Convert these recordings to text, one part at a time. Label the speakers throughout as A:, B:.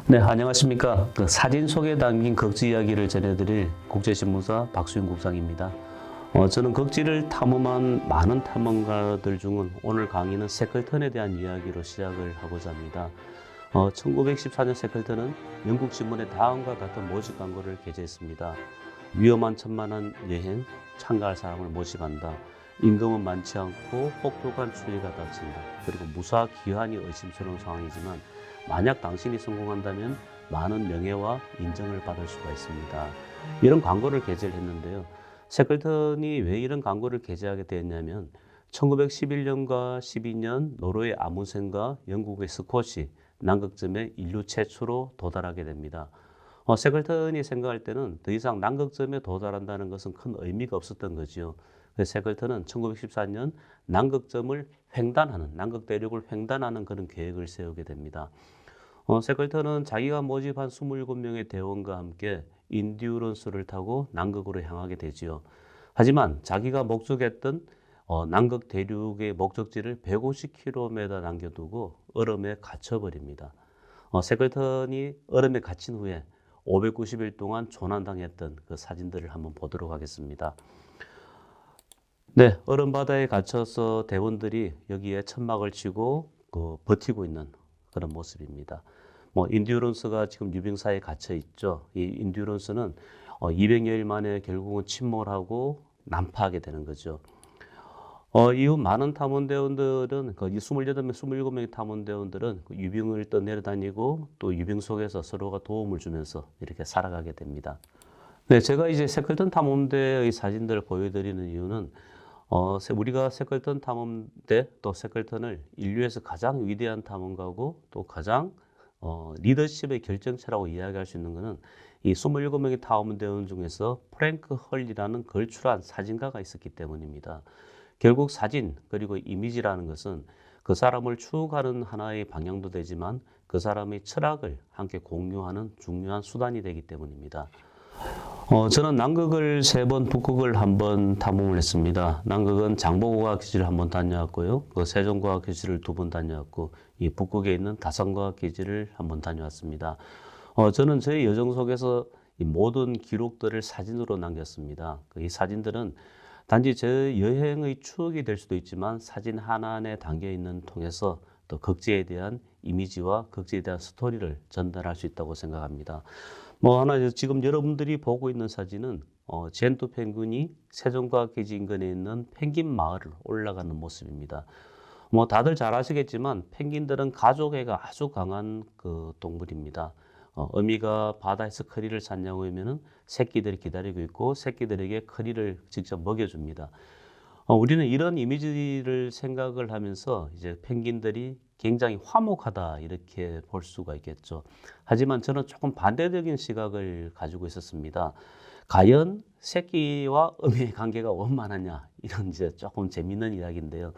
A: 네, 안녕하십니까. 그 사진 속에 담긴 극지 이야기를 전해드릴 국제신문사 박수윤 국장입니다. 저는 극지를 탐험한 많은 탐험가들 중은 오늘 강의는 세클턴에 대한 이야기로 시작을 하고자 합니다. 1914년 세클턴은 영국 신문에 다음과 같은 모집 광고를 게재했습니다. 위험한 천만한 여행, 참가할 사람을 모집한다. 임금은 많지 않고 혹독한 추위가 닥친다. 그리고 무사 귀환이 의심스러운 상황이지만 만약 당신이 성공한다면 많은 명예와 인정을 받을 수가 있습니다. 이런 광고를 게재를 했는데요. 세클턴이 왜 이런 광고를 게재하게 되었냐면 1911년과 12년 노르웨이 아문센과 영국의 스콧이 남극점에 인류 최초로 도달하게 됩니다. 세클턴이 생각할 때는 더 이상 남극점에 도달한다는 것은 큰 의미가 없었던 거지요. 그래서 세클턴은 1914년 남극점을 횡단하는, 남극 대륙을 횡단하는 그런 계획을 세우게 됩니다. 세클턴은 자기가 모집한 27명의 대원과 함께 인듀런스를 타고 남극으로 향하게 되지요. 하지만 자기가 목적했던 남극 대륙의 목적지를 150km 남겨두고 얼음에 갇혀버립니다. 세클턴이 얼음에 갇힌 후에 590일 동안 조난당했던 그 사진들을 한번 보도록 하겠습니다. 네, 얼음 바다에 갇혀서 대원들이 여기에 천막을 치고 버티고 있는 그런 모습입니다. 인듀런스가 지금 유병사에 갇혀 있죠. 이 인듀런스는 200여일 만에 결국은 침몰하고 난파하게 되는 거죠. 이후 많은 탐험대원들은 이 28명, 27명의 탐험대원들은 유병을 떠내려다니고 또 유병 속에서 서로가 도움을 주면서 이렇게 살아가게 됩니다. 네, 제가 이제 세클턴 탐험대의 사진들을 보여드리는 이유는 우리가 세클턴 탐험대 또 세클턴을 인류에서 가장 위대한 탐험가고 또 가장 리더십의 결정체라고 이야기할 수 있는 것은 이 27명의 탐험대원 중에서 프랭크 헐리라는 걸출한 사진가가 있었기 때문입니다. 결국 사진 그리고 이미지라는 것은 그 사람을 추구하는 하나의 방향도 되지만 그 사람의 철학을 함께 공유하는 중요한 수단이 되기 때문입니다. 저는 남극을 3번, 북극을 한 번 탐험을 했습니다. 남극은 장보고과학기지를 한 번 다녀왔고요. 그 세종과학기지를 2번 다녀왔고, 이 북극에 있는 다산과학기지를 한 번 다녀왔습니다. 저는 저희 여정 속에서 이 모든 기록들을 사진으로 남겼습니다. 이 사진들은 단지 제 여행의 추억이 될 수도 있지만 사진 하나하나에 담겨 있는 통해서 또 극지에 대한 이미지와 극지에 대한 스토리를 전달할 수 있다고 생각합니다. 하나 지금 여러분들이 보고 있는 사진은 젠투 펭귄이 세종과학기지 인근에 있는 펭귄 마을을 올라가는 모습입니다. 다들 잘 아시겠지만 펭귄들은 가족애가 아주 강한 그 동물입니다. 어미가 바다에서 커리를 샀냐고 하면은 새끼들이 기다리고 있고 새끼들에게 커리를 직접 먹여줍니다. 우리는 이런 이미지를 생각을 하면서 이제 펭귄들이 굉장히 화목하다 이렇게 볼 수가 있겠죠. 하지만 저는 조금 반대적인 시각을 가지고 있었습니다. 과연 새끼와 어미의 관계가 원만하냐 이런 이제 조금 재밌는 이야기인데요.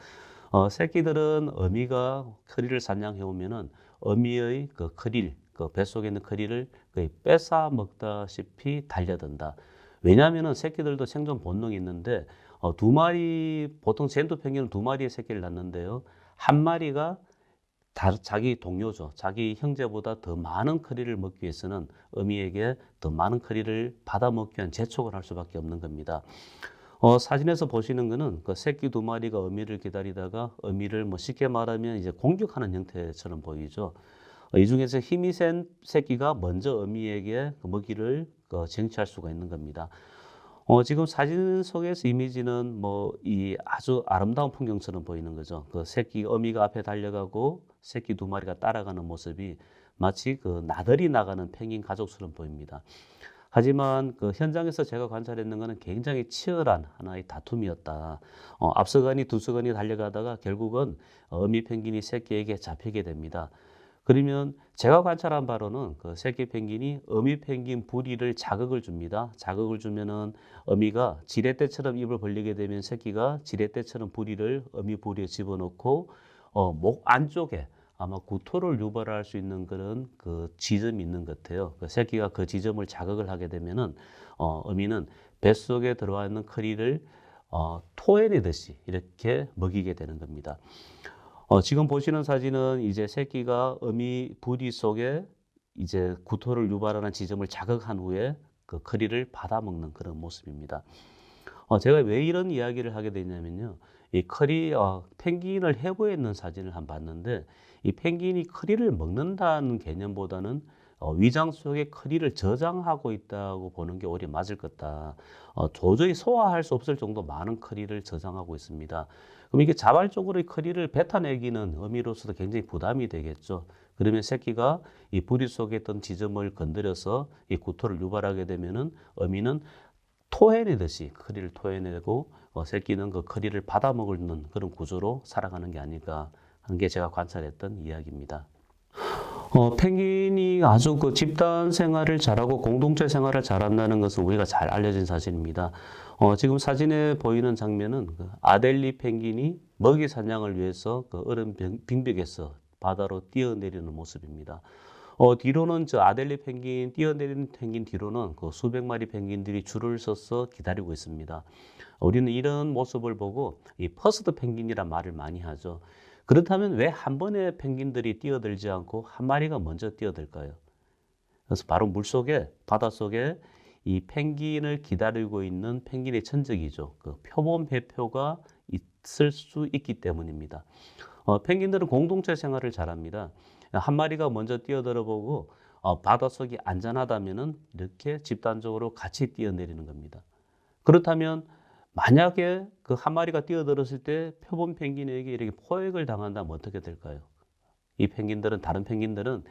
A: 새끼들은 어미가 커리를 사냥해 오면은 어미의 그 커리를 그 뱃속에 있는 커리를 거의 뺏어 먹다시피 달려든다. 왜냐하면은 새끼들도 생존 본능이 있는데 두 마리 보통 젠투 펭귄은 두 마리의 새끼를 낳는데요. 한 마리가 자기 동료죠. 자기 형제보다 더 많은 커리를 먹기 위해서는 어미에게 더 많은 커리를 받아 먹기 위한 재촉을 할 수밖에 없는 겁니다. 사진에서 보시는 거는 그 새끼 두 마리가 어미를 기다리다가 어미를 쉽게 말하면 이제 공격하는 형태처럼 보이죠. 이 중에서 힘이 센 새끼가 먼저 어미에게 그 먹이를 쟁취할 수가 있는 겁니다. 지금 사진 속에서 이미지는 이 아주 아름다운 풍경처럼 보이는 거죠. 그 새끼 어미가 앞에 달려가고 새끼 두 마리가 따라가는 모습이 마치 그 나들이 나가는 펭귄 가족처럼 보입니다. 하지만 그 현장에서 제가 관찰했는 것은 굉장히 치열한 하나의 다툼이었다. 앞서가니 두서가니 달려가다가 결국은 어미 펭귄이 새끼에게 잡히게 됩니다. 그러면 제가 관찰한 바로는 그 새끼 펭귄이 어미 펭귄 부리를 자극을 줍니다. 자극을 주면은 어미가 지렛대처럼 입을 벌리게 되면 새끼가 지렛대처럼 부리를 어미 부리에 집어넣고 목 안쪽에 아마 구토를 유발할 수 있는 그런 그 지점이 있는 것 같아요. 그 새끼가 그 지점을 자극을 하게 되면은 어미는 뱃속에 들어와 있는 커리를 토해내듯이 이렇게 먹이게 되는 겁니다. 지금 보시는 사진은 이제 새끼가 어미 부리 속에 이제 구토를 유발하는 지점을 자극한 후에 그 커리를 받아먹는 그런 모습입니다. 제가 왜 이런 이야기를 하게 되냐면요. 이 커리, 펭귄을 해부해 있는 사진을 한번 봤는데, 이 펭귄이 커리를 먹는다는 개념보다는 위장 속에 커리를 저장하고 있다고 보는 게 오히려 맞을 거다. 도저히 소화할 수 없을 정도 많은 커리를 저장하고 있습니다. 그럼 이게 자발적으로 이 커리를 뱉어내기는 어미로서도 굉장히 부담이 되겠죠. 그러면 새끼가 이 부리 속에 있던 지점을 건드려서 이 구토를 유발하게 되면은 어미는 토해내듯이 커리를 토해내고 새끼는 그 커리를 받아먹는 그런 구조로 살아가는 게 아닐까 하는 게 제가 관찰했던 이야기입니다. 펭귄이 아주 그 집단 생활을 잘하고 공동체 생활을 잘한다는 것은 우리가 잘 알려진 사실입니다. 지금 사진에 보이는 장면은 그 아델리 펭귄이 먹이 사냥을 위해서 그 얼음 빙벽에서 바다로 뛰어내리는 모습입니다. 뒤로는 저 아델리 펭귄, 뛰어내리는 펭귄 뒤로는 그 수백 마리 펭귄들이 줄을 서서 기다리고 있습니다. 우리는 이런 모습을 보고 이 퍼스트 펭귄이란 말을 많이 하죠. 그렇다면 왜 한 번에 펭귄들이 뛰어들지 않고 한 마리가 먼저 뛰어들까요? 그래서 바로 물속에, 바닷속에 이 펭귄을 기다리고 있는 펭귄의 천적이죠. 그 표본 회표가 있을 수 있기 때문입니다. 펭귄들은 공동체 생활을 잘합니다. 한 마리가 먼저 뛰어들어 보고 바닷속이 안전하다면은 이렇게 집단적으로 같이 뛰어내리는 겁니다. 그렇다면 만약에 그 한 마리가 뛰어들었을 때 표본 펭귄에게 이렇게 포획을 당한다면 어떻게 될까요? 이 펭귄들은, 다른 펭귄들은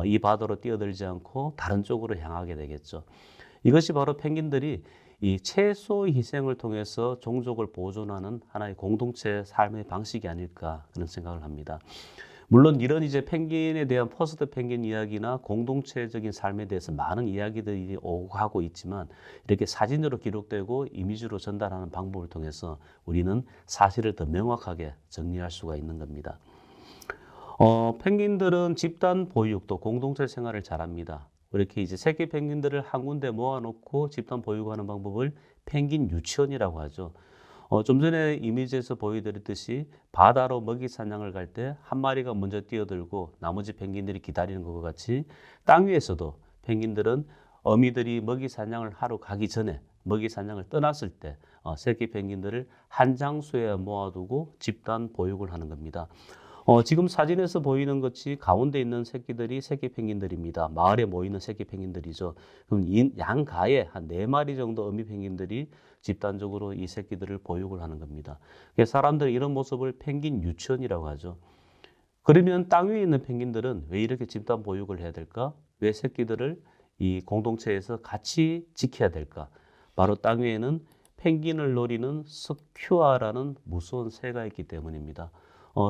A: 이 바다로 뛰어들지 않고 다른 쪽으로 향하게 되겠죠. 이것이 바로 펭귄들이 이 최소 희생을 통해서 종족을 보존하는 하나의 공동체 삶의 방식이 아닐까 그런 생각을 합니다. 물론 이런 이제 펭귄에 대한 퍼스트 펭귄 이야기나 공동체적인 삶에 대해서 많은 이야기들이 오고 가고 있지만 이렇게 사진으로 기록되고 이미지로 전달하는 방법을 통해서 우리는 사실을 더 명확하게 정리할 수가 있는 겁니다. 펭귄들은 집단 보육 또 공동체 생활을 잘합니다. 이렇게 이제 새끼 펭귄들을 한 군데 모아놓고 집단 보육하는 방법을 펭귄 유치원이라고 하죠. 좀 전에 이미지에서 보여드렸듯이 바다로 먹이 사냥을 갈 때 한 마리가 먼저 뛰어들고 나머지 펭귄들이 기다리는 것과 같이 땅 위에서도 펭귄들은 어미들이 먹이 사냥을 하러 가기 전에 먹이 사냥을 떠났을 때 새끼 펭귄들을 한 장소에 모아두고 집단 보육을 하는 겁니다. 지금 사진에서 보이는 것이 가운데 있는 새끼들이 새끼 펭귄들입니다. 마을에 모이는 새끼 펭귄들이죠. 그럼 양가에 한 4마리 정도 어미 펭귄들이 집단적으로 이 새끼들을 보육을 하는 겁니다. 사람들은 이런 모습을 펭귄 유치원이라고 하죠. 그러면 땅 위에 있는 펭귄들은 왜 이렇게 집단 보육을 해야 될까? 왜 새끼들을 이 공동체에서 같이 지켜야 될까? 바로 땅 위에는 펭귄을 노리는 스큐아라는 무서운 새가 있기 때문입니다.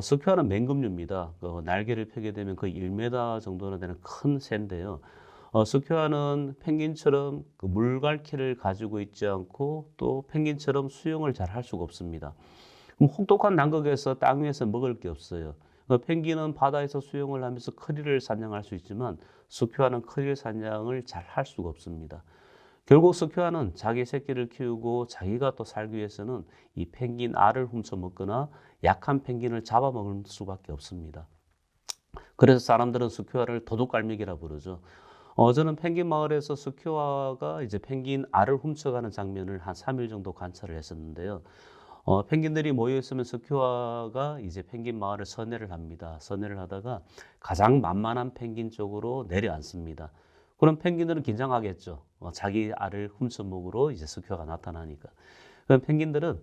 A: 스큐아는 맹금류입니다. 날개를 펴게 되면 거의 1m 정도나 되는 큰 새인데요. 스큐아는 펭귄처럼 그 물갈퀴를 가지고 있지 않고 또 펭귄처럼 수영을 잘 할 수가 없습니다. 그럼 혹독한 남극에서 땅 위에서 먹을 게 없어요. 펭귄은 바다에서 수영을 하면서 크리를 사냥할 수 있지만 스큐아는 크리 사냥을 잘 할 수가 없습니다. 결국 스큐아는 자기 새끼를 키우고 자기가 또 살기 위해서는 이 펭귄 알을 훔쳐 먹거나 약한 펭귄을 잡아먹을 수밖에 없습니다. 그래서 사람들은 스큐아를 도둑갈매기라 부르죠. 저는 펭귄 마을에서 스큐아가 이제 펭귄 알을 훔쳐가는 장면을 한 3일 정도 관찰을 했었는데요. 펭귄들이 모여 있으면 스큐아가 이제 펭귄 마을을 선회를 합니다. 선회를 하다가 가장 만만한 펭귄 쪽으로 내려앉습니다. 그럼 펭귄들은 긴장하겠죠. 자기 알을 훔쳐 먹으러 이제 스큐아가 나타나니까. 그럼 펭귄들은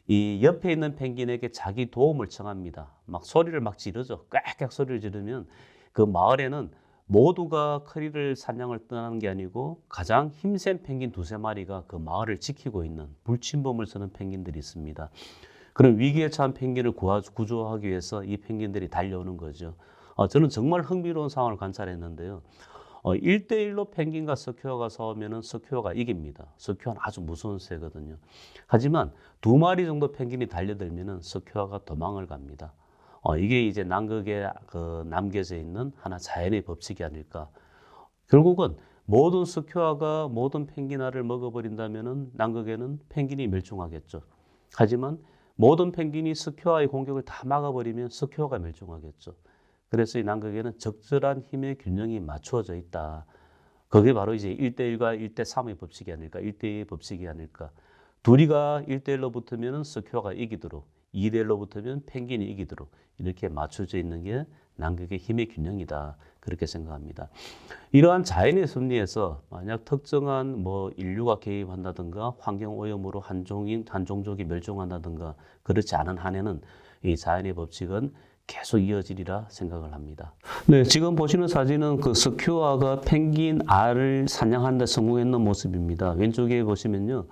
A: 이 옆에 있는 펭귄에게 자기 도움을 청합니다. 막 소리를 막 지르죠. 꽥꽥 소리를 지르면 그 마을에는 모두가 커리를 사냥을 떠나는 게 아니고 가장 힘센 펭귄 2~3마리가 그 마을을 지키고 있는 불침범을 서는 pengin들이 있습니다. 그런 위기에 처한 펭귄을 구조하기 위해서 이 펭귄들이 달려오는 거죠. 저는 정말 흥미로운 상황을 관찰했는데요. 1대1로 펭귄과 스큐어가 싸우면 스큐어가 이깁니다. 스큐어는 아주 무서운 새거든요. 하지만 2마리 정도 펭귄이 달려들면 스큐어가 도망을 갑니다. 이게 이제 남극에 남겨져 있는 하나 자연의 법칙이 아닐까. 결국은 모든 스큐어가 모든 펭귄 알을 먹어버린다면 남극에는 펭귄이 멸종하겠죠. 하지만 모든 펭귄이 스큐어의 공격을 다 막아버리면 스큐어가 멸종하겠죠. 그래서 이 남극에는 적절한 힘의 균형이 맞추어져 있다. 그게 바로 이제 1대1과 1대3의 법칙이 아닐까, 1대2의 법칙이 아닐까. 둘이가 1대1로 붙으면 스퀘어가 이기도록, 2대1로 붙으면 펭귄이 이기도록 이렇게 맞춰져 있는 게 남극의 힘의 균형이다. 그렇게 생각합니다. 이러한 자연의 섭리에서 만약 특정한 뭐 인류가 개입한다든가 환경 오염으로 한 종족이 멸종한다든가 그렇지 않은 한에는 이 자연의 법칙은 계속 이어지리라 생각을 합니다. 네, 지금 보시는 사진은 그 스퀘어가 펭귄 알을 사냥하는 데 성공했는 모습입니다. 왼쪽에 보시면요.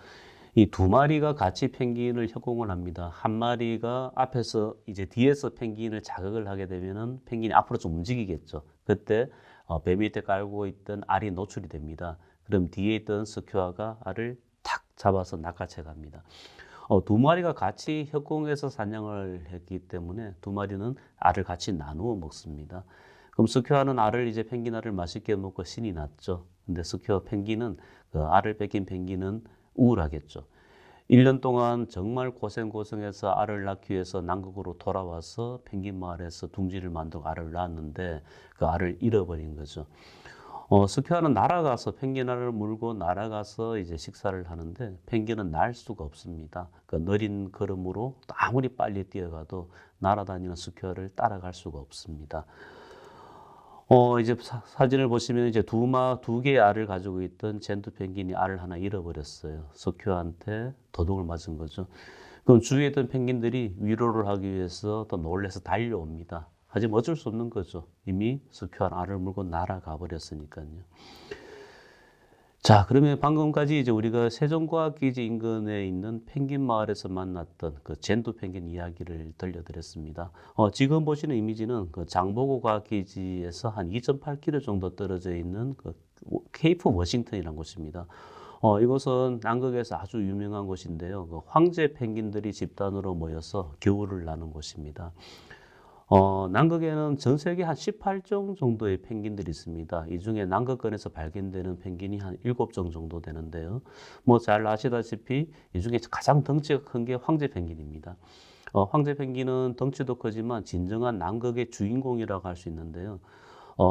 A: 이 두 마리가 같이 펭귄을 협공을 합니다. 한 마리가 앞에서 이제 뒤에서 펭귄을 자극을 하게 되면은 펭귄이 앞으로 좀 움직이겠죠. 그때 배 밑에 깔고 있던 알이 노출이 됩니다. 그럼 뒤에 있던 스퀘어가 알을 탁 잡아서 낚아채 갑니다. 두 마리가 같이 협공해서 사냥을 했기 때문에 두 마리는 알을 같이 나누어 먹습니다. 그럼 스퀘어는 알을 이제 펭귄 알을 맛있게 먹고 신이 났죠. 근데 스퀘어 펭귄은 그 알을 뺏긴 펭귄은 우울하겠죠. 1년 동안 정말 고생해서 알을 낳기 위해서 남극으로 돌아와서 펭귄 마을에서 둥지를 만들고 알을 낳았는데 그 알을 잃어버린 거죠. 스퀘어는 날아가서 펭귄 알을 물고 날아가서 이제 식사를 하는데 펭귄은 날 수가 없습니다. 그 느린 걸음으로 아무리 빨리 뛰어가도 날아다니는 스퀘어를 따라갈 수가 없습니다. 이제 사진을 보시면 이제 두 개의 알을 가지고 있던 젠투 펭귄이 알을 하나 잃어버렸어요. 스퀘어한테 도둑을 맞은 거죠. 그럼 주위에 있던 펭귄들이 위로를 하기 위해서 또 놀래서 달려옵니다. 하지만 어쩔 수 없는 거죠. 이미 스퀘어 알을 물고 날아가 버렸으니까요. 자, 그러면 방금까지 이제 우리가 세종과학기지 인근에 있는 펭귄 마을에서 만났던 그 젠투 펭귄 이야기를 들려드렸습니다. 지금 보시는 이미지는 그 장보고 과학기지에서 한 2.8km 정도 떨어져 있는 그 케이프 워싱턴이라는 곳입니다. 이곳은 남극에서 아주 유명한 곳인데요. 그 황제 펭귄들이 집단으로 모여서 겨울을 나는 곳입니다. 남극에는 전 세계 한 18종 정도의 펭귄들이 있습니다. 이 중에 남극권에서 발견되는 펭귄이 한 7종 정도 되는데요. 뭐 잘 아시다시피 이 중에 가장 덩치가 큰 게 황제 펭귄입니다. 황제 펭귄은 덩치도 크지만 진정한 남극의 주인공이라고 할 수 있는데요.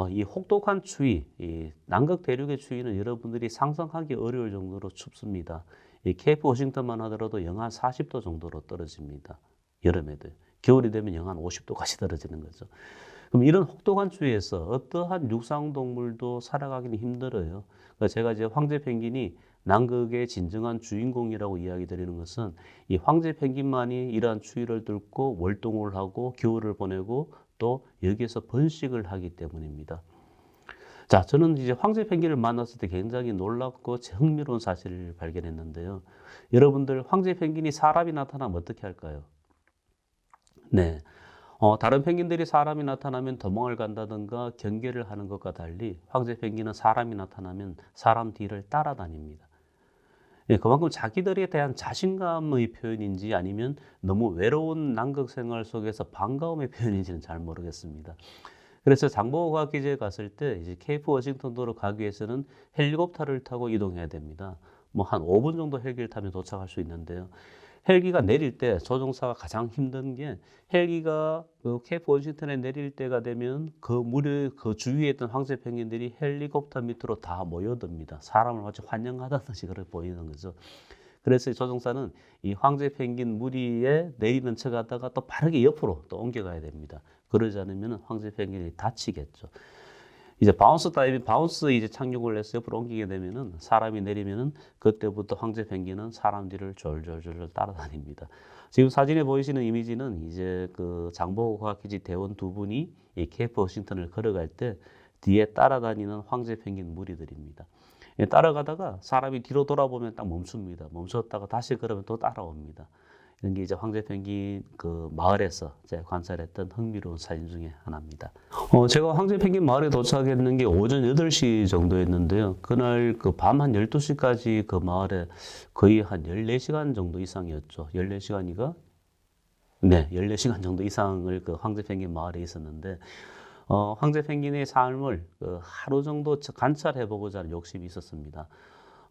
A: 이 혹독한 추위, 이 남극 대륙의 추위는 여러분들이 상상하기 어려울 정도로 춥습니다. 이 케이프 워싱턴만 하더라도 영하 40도 정도로 떨어집니다. 여름에도. 겨울이 되면 영하 50도까지 떨어지는 거죠. 그럼 이런 혹독한 추위에서 어떠한 육상동물도 살아가기는 힘들어요. 그러니까 제가 이제 황제 펭귄이 남극의 진정한 주인공이라고 이야기 드리는 것은 이 황제 펭귄만이 이러한 추위를 뚫고 월동을 하고 겨울을 보내고 또 여기에서 번식을 하기 때문입니다. 자, 저는 이제 황제 펭귄을 만났을 때 굉장히 놀랍고 흥미로운 사실을 발견했는데요. 여러분들 황제 펭귄이 사람이 나타나면 어떻게 할까요? 네. 다른 펭귄들이 사람이 나타나면 도망을 간다든가 경계를 하는 것과 달리 황제 펭귄은 사람이 나타나면 사람 뒤를 따라다닙니다. 예, 그만큼 자기들에 대한 자신감의 표현인지 아니면 너무 외로운 남극 생활 속에서 반가움의 표현인지는 잘 모르겠습니다. 그래서 장보고과학기지에 갔을 때 이제 케이프 워싱턴도로 가기 위해서는 헬리콥터를 타고 이동해야 됩니다. 뭐 한 5분 정도 헬기를 타면 도착할 수 있는데요. 헬기가 내릴 때 조종사가 가장 힘든 게 헬기가 그 케이프 워싱턴에 내릴 때가 되면 그 주위에 있던 황제 펭귄들이 헬리콥터 밑으로 다 모여듭니다. 사람을 마치 환영하다듯이 그렇게 보이는 거죠. 그래서 조종사는 이 황제 펭귄 무리에 내리는 척 하다가 또 빠르게 옆으로 또 옮겨가야 됩니다. 그러지 않으면 황제 펭귄이 다치겠죠. 이제 바운스 이제 착륙을 해서 옆으로 옮기게 되면은 사람이 내리면은 그때부터 황제 펭귄은 사람 뒤를 졸졸졸 따라다닙니다. 지금 사진에 보이시는 이미지는 이제 그 장보고 과학기지 대원 두 분이 이 케이프 워싱턴을 걸어갈 때 뒤에 따라다니는 황제 펭귄 무리들입니다. 따라가다가 사람이 뒤로 돌아보면 딱 멈춥니다. 멈췄다가 다시 걸으면 또 따라옵니다. 이런 게 이제 황제 펭귄 그 마을에서 제가 관찰했던 흥미로운 사진 중에 하나입니다. 제가 황제 펭귄 마을에 도착했는 게 오전 8시 정도였는데요. 그날 그 밤 한 12시까지 그 마을에 거의 한 14시간 정도 이상이었죠. 14시간이가? 네, 14시간 정도 이상을 그 황제 펭귄 마을에 있었는데, 황제 펭귄의 삶을 그 하루 정도 관찰해 보고자 하는 욕심이 있었습니다.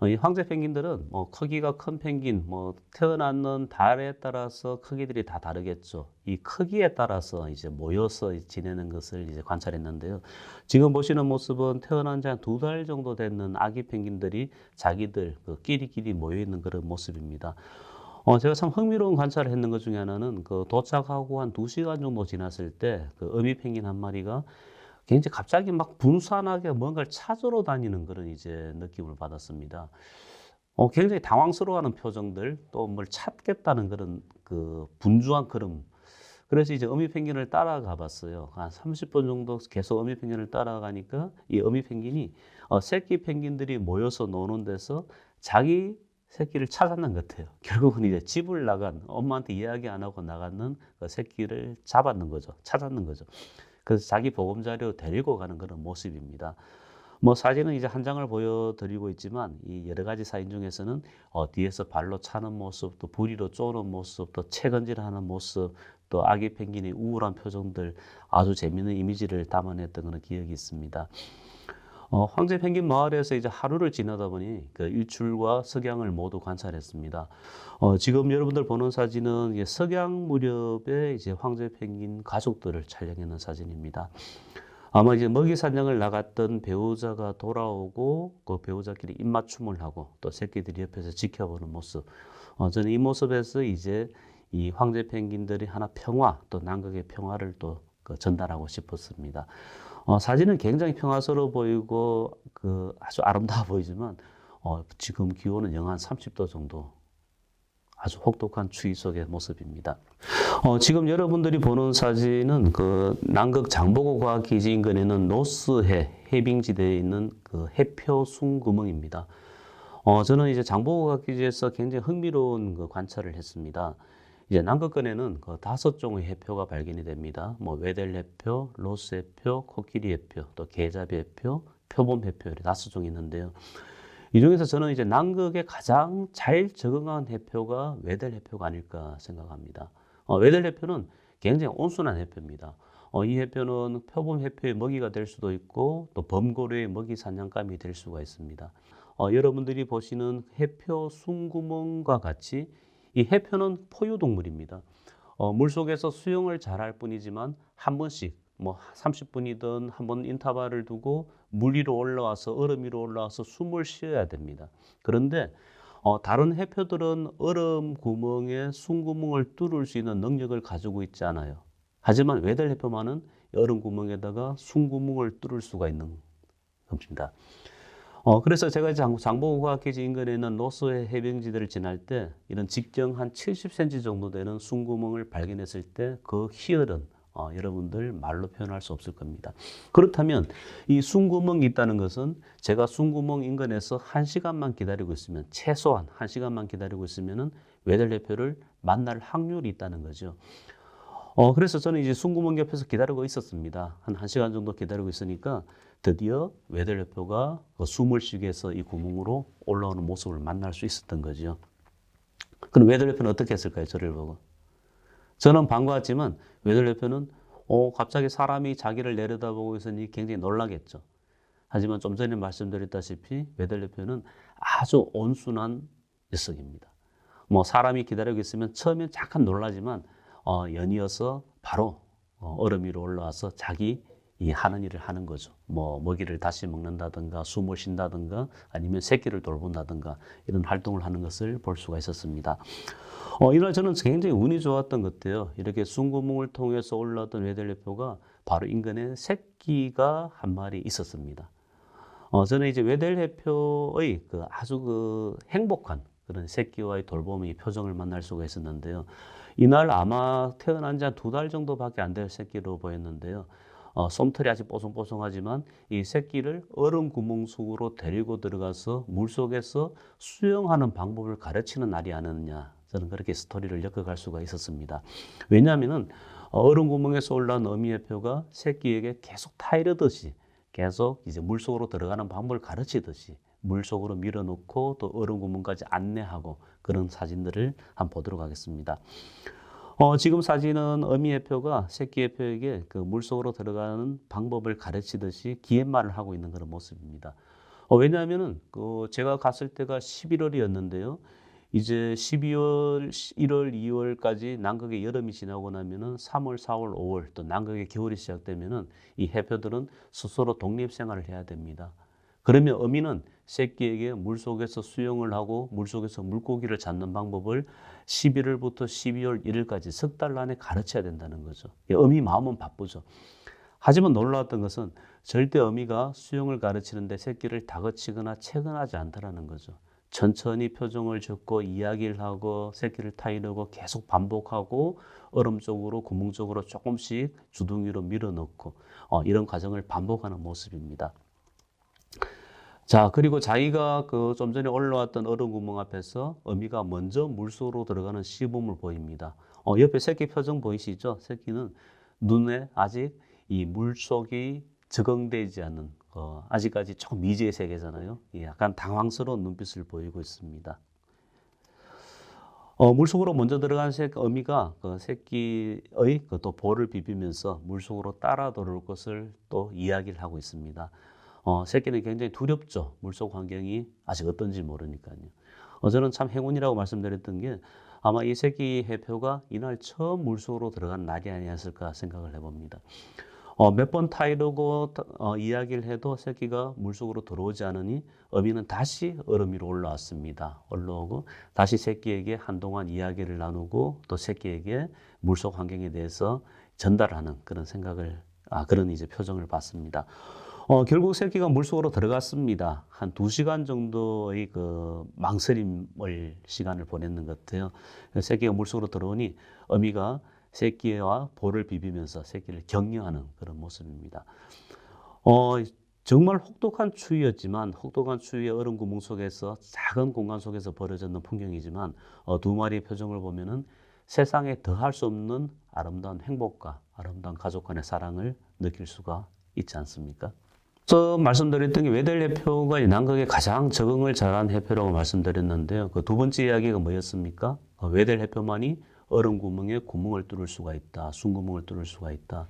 A: 이 황제 펭귄들은 뭐 크기가 큰 펭귄, 뭐 태어나는 달에 따라서 크기들이 다 다르겠죠. 이 크기에 따라서 이제 모여서 지내는 것을 이제 관찰했는데요. 지금 보시는 모습은 태어난 지 한 2달 정도 되는 아기 펭귄들이 자기들 그 끼리끼리 모여 있는 그런 모습입니다. 제가 참 흥미로운 관찰을 했는 것 중에 하나는 그 도착하고 한 2시간 정도 지났을 때 그 어미 펭귄 한 마리가 굉장히 갑자기 막 분산하게 뭔가를 찾으러 다니는 그런 이제 느낌을 받았습니다. 굉장히 당황스러워하는 표정들, 또 뭘 찾겠다는 그런 그 분주한 걸음. 그래서 이제 어미 펭귄을 따라가 봤어요. 한 30분 정도 계속 어미 펭귄을 따라가니까 이 어미 펭귄이 새끼 펭귄들이 모여서 노는 데서 자기 새끼를 찾았는 것 같아요. 결국은 이제 집을 나간, 엄마한테 이야기 안 하고 나갔는 그 새끼를 잡았는 거죠. 찾았는 거죠. 그래서 자기 보금자리로 데리고 가는 그런 모습입니다. 뭐 사진은 이제 한 장을 보여드리고 있지만 이 여러 가지 사진 중에서는 뒤에서 발로 차는 모습, 또 부리로 쪼는 모습, 또 채건질하는 모습, 또 아기 펭귄의 우울한 표정들 아주 재미있는 이미지를 담아냈던 그런 기억이 있습니다. 황제 펭귄 마을에서 이제 하루를 지나다 보니 그 일출과 석양을 모두 관찰했습니다. 지금 여러분들 보는 사진은 석양 무렵에 이제 황제 펭귄 가족들을 촬영해놓은 사진입니다. 아마 이제 먹이 사냥을 나갔던 배우자가 돌아오고 그 배우자끼리 입맞춤을 하고 또 새끼들이 옆에서 지켜보는 모습. 저는 이 모습에서 이제 이 황제 펭귄들이 하나 평화 또 남극의 평화를 또 전달하고 싶었습니다. 사진은 굉장히 평화스러워 보이고 그 아주 아름다워 보이지만 지금 기온은 영하 30도 정도 아주 혹독한 추위 속의 모습입니다. 지금 여러분들이 보는 사진은 그 남극 장보고 과학기지 인근에 있는 노스해 해빙지대에 있는 그 해표 숨구멍입니다. 저는 이제 장보고 과학기지에서 굉장히 흥미로운 그 관찰을 했습니다. 이제 남극권에는 그 5종의 해표가 발견이 됩니다. 뭐 웨델 해표, 로스 해표, 코끼리 해표, 또 계잡이 해표, 표범 해표 이렇게 5종이 있는데요. 이 중에서 저는 이제 남극에 가장 잘 적응한 해표가 웨델 해표가 아닐까 생각합니다. 웨델 해표는 굉장히 온순한 해표입니다. 이 해표는 표범 해표의 먹이가 될 수도 있고 또 범고래의 먹이 사냥감이 될 수가 있습니다. 여러분들이 보시는 해표 숨구멍과 같이 이 해표는 포유동물입니다. 물속에서 수영을 잘할 뿐이지만 한 번씩 뭐 30분이든 한 번 인터벌을 두고 물 위로 올라와서 얼음 위로 올라와서 숨을 쉬어야 됩니다. 그런데 다른 해표들은 얼음 구멍에 숨구멍을 뚫을 수 있는 능력을 가지고 있지 않아요. 하지만 웨델 해표만은 얼음 구멍에다가 숨구멍을 뚫을 수가 있는 겁니다. 그래서 제가 장보고과학기지 인근에 있는 노스해 해빙지대를 지날 때 이런 직경 한 70cm 정도 되는 숨구멍을 발견했을 때 그 희열은 여러분들 말로 표현할 수 없을 겁니다. 그렇다면 이 숨구멍이 있다는 것은 제가 숨구멍 인근에서 1시간만 기다리고 있으면 최소한 1시간만 기다리고 있으면은 웨델 해표를 만날 확률이 있다는 거죠. 그래서 저는 이제 숨구멍 옆에서 기다리고 있었습니다. 한 1시간 정도 기다리고 있으니까 드디어 웨델 해표가 숨을 쉬게 해서 이 구멍으로 올라오는 모습을 만날 수 있었던 거죠. 그럼 웨델 해표는 어떻게 했을까요? 저를 보고. 저는 반가웠지만 웨델 해표는 갑자기 사람이 자기를 내려다보고 있으니 굉장히 놀라겠죠. 하지만 좀 전에 말씀드렸다시피 웨델 해표는 아주 온순한 녀석입니다. 뭐 사람이 기다리고 있으면 처음엔 잠깐 놀라지만 연이어서 바로 얼음 위로 올라와서 자기 이 하는 일을 하는 거죠. 뭐 먹이를 다시 먹는다든가 숨을 쉰다든가 아니면 새끼를 돌본다든가 이런 활동을 하는 것을 볼 수가 있었습니다. 이날 저는 굉장히 운이 좋았던 것 같아요. 이렇게 숨구멍을 통해서 올라왔던 웨델 해표가 바로 인근에 새끼가 한 마리 있었습니다. 저는 이제 웨델 해표의 그 아주 그 행복한 그런 새끼와의 돌봄의 표정을 만날 수가 있었는데요. 이날 아마 태어난 지 한 2달 정도밖에 안 될 새끼로 보였는데요. 솜털이 아직 뽀송뽀송하지만 이 새끼를 얼음 구멍 속으로 데리고 들어가서 물속에서 수영하는 방법을 가르치는 날이 아니었느냐. 저는 그렇게 스토리를 엮어갈 수가 있었습니다. 왜냐하면 얼음 구멍에서 올라온 어미 해표가 새끼에게 계속 타이르듯이 계속 이제 물속으로 들어가는 방법을 가르치듯이 물속으로 밀어넣고 또 얼음 구멍까지 안내하고 그런 사진들을 한번 보도록 하겠습니다. 지금 사진은 어미 해표가 새끼 해표에게 그 물속으로 들어가는 방법을 가르치듯이 기획말을 하고 있는 그런 모습입니다. 왜냐하면은 제가 갔을 때가 11월이었는데요. 이제 12월, 1월, 2월까지 남극의 여름이 지나고 나면은 3월, 4월, 5월 또 남극의 겨울이 시작되면은 이 해표들은 스스로 독립 생활을 해야 됩니다. 그러면 어미는 새끼에게 물속에서 수영을 하고 물속에서 물고기를 잡는 방법을 11월부터 12월 1일까지 석 달 안에 가르쳐야 된다는 거죠. 어미 마음은 바쁘죠. 하지만 놀라웠던 것은 절대 어미가 수영을 가르치는데 새끼를 다그치거나 체근하지 않더라는 거죠. 천천히 표정을 짓고 이야기를 하고 새끼를 타이르고 계속 반복하고 얼음 쪽으로 구멍 쪽으로 조금씩 주둥이로 밀어넣고 이런 과정을 반복하는 모습입니다. 자, 그리고 자기가 좀 전에 올라왔던 얼음 구멍 앞에서 어미가 먼저 물속으로 들어가는 시범을 보입니다. 옆에 새끼 표정 보이시죠? 새끼는 눈에 아직 이 물속이 적응되지 않은 아직까지 조금 미지의 세계잖아요. 약간 당황스러운 눈빛을 보이고 있습니다. 물속으로 먼저 들어간 어미가 그 새끼의 또 볼을 비비면서 물속으로 따라 들어올 것을 또 이야기를 하고 있습니다. 새끼는 굉장히 두렵죠. 물속 환경이 아직 어떤지 모르니까요. 저는 참 행운이라고 말씀드렸던 게 아마 이 새끼 해표가 이날 처음 물속으로 들어간 날이 아니었을까 생각을 해봅니다. 몇 번 타이르고 이야기를 해도 새끼가 물속으로 들어오지 않으니 어미는 다시 얼음 위로 올라왔습니다. 올라오고 다시 새끼에게 한동안 이야기를 나누고 또 새끼에게 물속 환경에 대해서 전달하는 그런 생각을 그런 이제 표정을 봤습니다. 결국 새끼가 물속으로 들어갔습니다. 한 2시간 정도의 그 망설임을 시간을 보냈는 것 같아요. 새끼가 물속으로 들어오니 어미가 새끼와 볼을 비비면서 새끼를 격려하는 그런 모습입니다. 정말 혹독한 추위였지만 혹독한 추위의 얼음 구멍 속에서 작은 공간 속에서 벌어졌는 풍경이지만 두 마리의 표정을 보면은 세상에 더할 수 없는 아름다운 행복과 아름다운 가족 간의 사랑을 느낄 수가 있지 않습니까? 저 말씀드렸던 게 웨델 해표가 남극에 가장 적응을 잘한 해표라고 말씀드렸는데요. 그 두 번째 이야기가 뭐였습니까? 웨델 해표만이 얼음 구멍에 구멍을 뚫을 수가 있다. 숨구멍을 뚫을 수가 있다.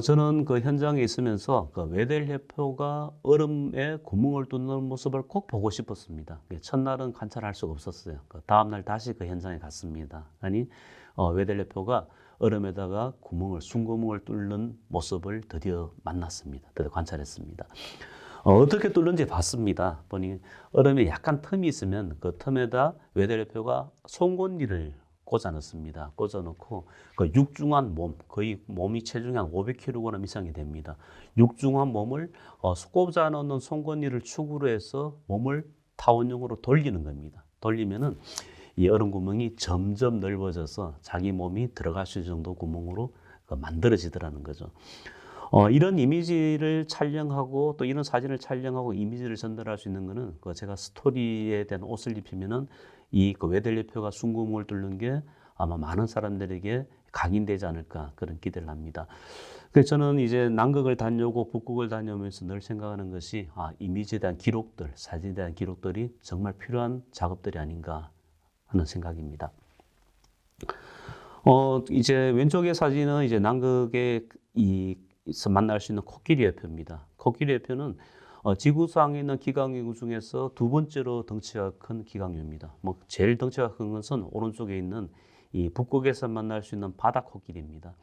A: 저는 그 현장에 있으면서 그 웨델 해표가 얼음에 구멍을 뚫는 모습을 꼭 보고 싶었습니다. 첫날은 관찰할 수가 없었어요. 그 다음날 다시 그 현장에 갔습니다. 아니, 웨델 해표가 얼음에다가 숨구멍을 뚫는 모습을 드디어 만났습니다. 드디어 관찰했습니다. 어떻게 뚫는지 봤습니다. 보니 얼음에 약간 틈이 있으면 그 틈에다 웨델 해표가 송곳니를 꽂아 넣습니다. 꽂아 넣고 그 육중한 몸, 거의 몸이 체중이 한 500kg 이상이 됩니다. 육중한 몸을 꽂아 넣는 송곳니를 축으로 해서 몸을 타원형으로 돌리는 겁니다. 돌리면은 이 얼음 구멍이 점점 넓어져서 자기 몸이 들어갈 수 있는 정도 구멍으로 만들어지더라는 거죠. 이런 이미지를 촬영하고 또 이런 사진을 촬영하고 이미지를 전달할 수 있는 거는 제가 스토리에 대한 옷을 입히면은 그 웨델 해표가 숨구멍을 뚫는 게 아마 많은 사람들에게 각인되지 않을까 그런 기대를 합니다. 그래서 저는 이제 남극을 다녀오고 북극을 다녀오면서 늘 생각하는 것이 이미지에 대한 기록들, 사진에 대한 기록들이 정말 필요한 작업들이 아닌가 하는 생각입니다. 이제 왼쪽의 사진은 이제 남극에 만날 수 있는 코끼리 해표입니다. 코끼리 해표는 지구상에 있는 기강류 중에서 두 번째로 덩치가 큰 기강류입니다. 제일 덩치가 큰 것은 오른쪽에 있는 이 북극에서 만날 수 있는 바다 코끼리입니다.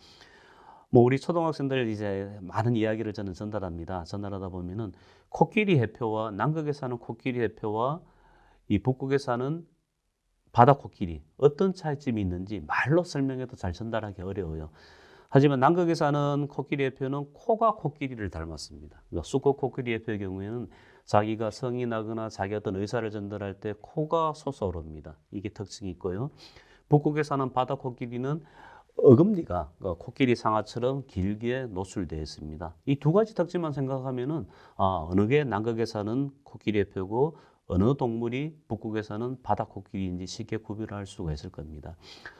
A: 우리 초등학생들 이제 많은 이야기를 저는 전달합니다. 전달하다 보면은 코끼리 해표와 남극에 사는 코끼리 해표와 이 북극에 사는 바다 코끼리 어떤 차이점이 있는지 말로 설명해도 잘 전달하기 어려워요. 하지만 남극에 사는 코끼리 해표는 코가 코끼리를 닮았습니다. 그러니까 수컷 코끼리 해표의 경우에는 자기가 성이 나거나 자기 어떤 의사를 전달할 때 코가 솟아오릅니다. 이게 특징이 있고요. 북극에 사는 바다 코끼리는 어금니가 코끼리 상아처럼 길게 노출되어 있습니다. 이 두 가지 특징만 생각하면은 어느 게 남극에 사는 코끼리 해표고 어느 동물이 북극에 사는 바다 코끼리인지 쉽게 구별할 수가 있을 겁니다.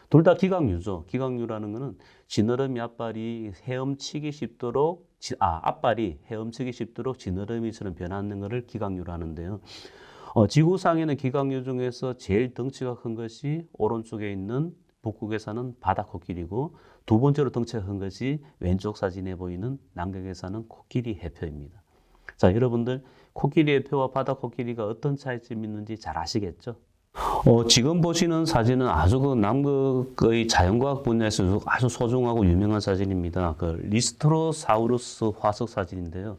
A: 둘 다 기강류죠. 기강류라는 것은 지느러미 앞발이 헤엄치기 쉽도록 앞발이 헤엄치기 쉽도록 지느러미처럼 변하는 것을 기강류로 하는데요. 지구상에는 기강류 중에서 제일 덩치가 큰 것이 오른쪽에 있는 북극에 사는 바다 코끼리고 두 번째로 덩치가 큰 것이 왼쪽 사진에 보이는 남극에 사는 코끼리 해표입니다. 자, 여러분들 코끼리의 뼈와 바다 코끼리가 어떤 차이점이 있는지 잘 아시겠죠? 지금 보시는 사진은 아주 그 남극의 자연과학 분야에서 아주 소중하고 유명한 사진입니다. 그 리스트로사우루스 화석 사진인데요.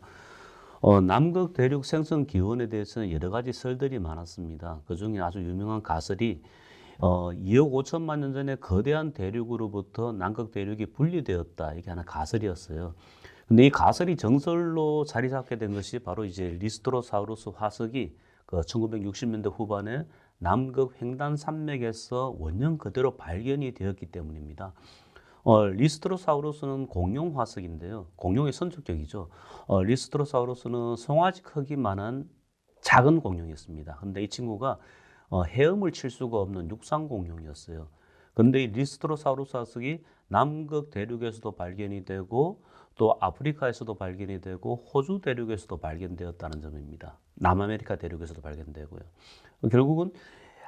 A: 남극 대륙 생성 기원에 대해서는 여러 가지 설들이 많았습니다. 그 중에 아주 유명한 가설이 2억 5천만 년 전에 거대한 대륙으로부터 남극 대륙이 분리되었다. 이게 하나 가설이었어요. 근데 이 가설이 정설로 자리 잡게 된 것이 바로 이제 리스트로사우루스 화석이 그 1960년대 후반에 남극 횡단 산맥에서 원형 그대로 발견이 되었기 때문입니다. 리스트로사우루스는 공룡 화석인데요. 공룡의 선조격이죠. 리스트로사우루스는 송아지 크기만한 작은 공룡이었습니다. 근데 이 친구가 헤엄을 칠 수가 없는 육상 공룡이었어요. 그런데 이 리스트로사우루스 화석이 남극 대륙에서도 발견이 되고 또 아프리카에서도 발견이 되고 호주 대륙에서도 발견되었다는 점입니다. 남아메리카 대륙에서도 발견되고요. 결국은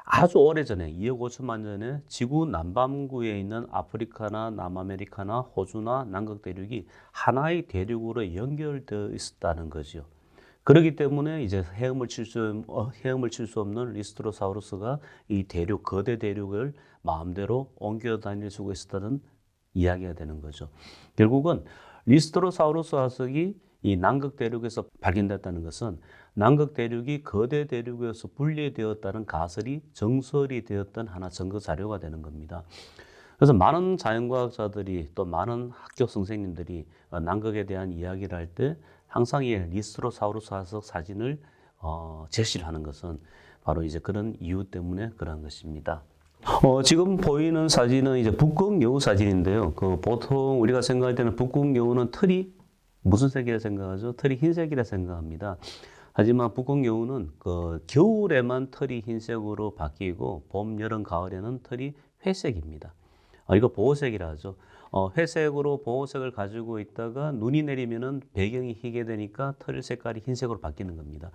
A: 아주 오래전에 2억 5천만 년에 지구 남반구에 있는 아프리카나 남아메리카나 호주나 남극 대륙이 하나의 대륙으로 연결되어 있었다는 거죠. 그렇기 때문에 이제 헤엄을 칠 수 없는 리스트로사우루스가 이 대륙, 거대 대륙을 마음대로 옮겨 다닐 수가 있었다는 이야기가 되는 거죠. 결국은 리스트로사우루스 화석이 이 남극 대륙에서 발견됐다는 것은 남극 대륙이 거대 대륙에서 분리되었다는 가설이 정설이 되었던 하나 증거 자료가 되는 겁니다. 그래서 많은 자연과학자들이 또 많은 학교 선생님들이 남극에 대한 이야기를 할 때 항상 이 리스트로사우루스 화석 사진을 제시를 하는 것은 바로 이제 그런 이유 때문에 그런 것입니다. 지금 보이는 사진은 이제 북극여우 사진인데요. 보통 우리가 생각할 때는 북극여우는 털이 무슨 색이라 생각하죠? 털이 흰색이라 생각합니다. 하지만 북극여우는 겨울에만 털이 흰색으로 바뀌고 봄, 여름, 가을에는 털이 회색입니다. 이거 보호색이라 하죠. 회색으로 보호색을 가지고 있다가 눈이 내리면은 배경이 희게 되니까 털 색깔이 흰색으로 바뀌는 겁니다.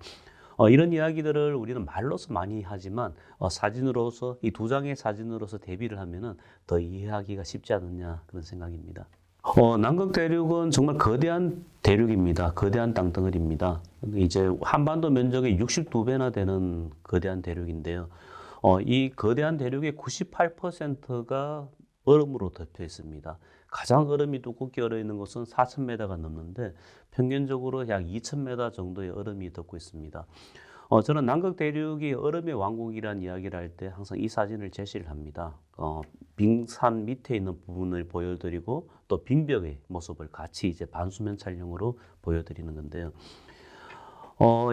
A: 이런 이야기들을 우리는 말로서 많이 하지만 사진으로서 이 두 장의 사진으로서 대비를 하면은 더 이해하기가 쉽지 않느냐 그런 생각입니다. 남극 대륙은 정말 거대한 대륙입니다. 거대한 땅덩어리입니다. 이제 한반도 면적의 62배나 되는 거대한 대륙인데요. 이 거대한 대륙의 98%가 얼음으로 덮여 있습니다. 가장 얼음이 두껍게 얼어 있는 곳은 4,000m가 넘는데 평균적으로 약 2,000m 정도의 얼음이 덮고 있습니다. 저는 남극 대륙이 얼음의 왕국이라는 이야기를 할 때 항상 이 사진을 제시를 합니다. 빙산 밑에 있는 부분을 보여드리고 또 빙벽의 모습을 같이 이제 반수면 촬영으로 보여드리는 건데요.